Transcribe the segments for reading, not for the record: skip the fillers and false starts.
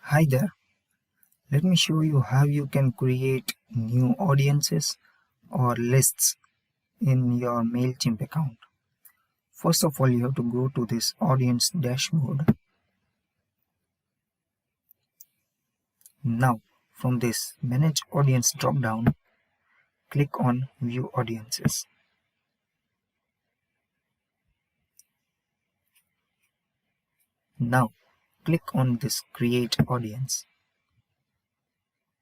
Hi there, let me show you how you can create new audiences or lists in your MailChimp account. First of all, you have to go to this audience dashboard. Now, from this Manage Audience drop-down, click on View Audiences. Now, click on this Create Audience.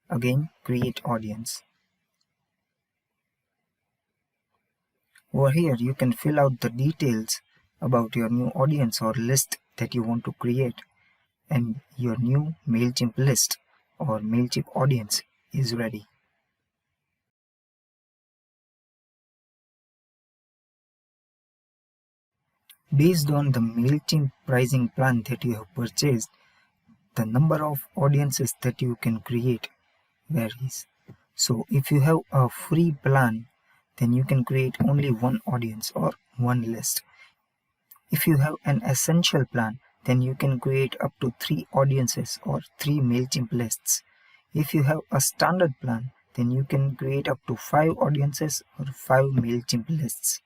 Again, Create Audience. Over here, you can fill out the details about your new audience or list that you want to create, and your new MailChimp list or MailChimp audience is ready. Based on the MailChimp pricing plan that you have purchased, the number of audiences that you can create varies. So if you have a free plan, then you can create only one audience or one list. If you have an essential plan, then you can create up to 3 audiences or 3 MailChimp lists. If you have a standard plan, then you can create up to 5 audiences or 5 MailChimp lists.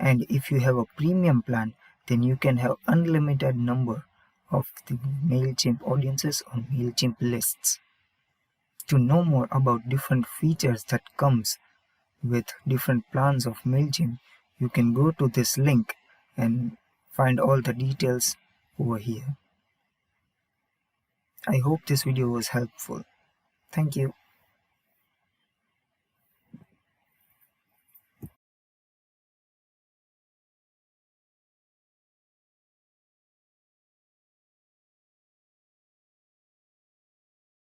And if you have a premium plan, then you can have unlimited number of the MailChimp audiences or MailChimp lists. To know more about different features that comes with different plans of MailChimp, you can go to this link and find all the details over here. I hope this video was helpful. Thank you.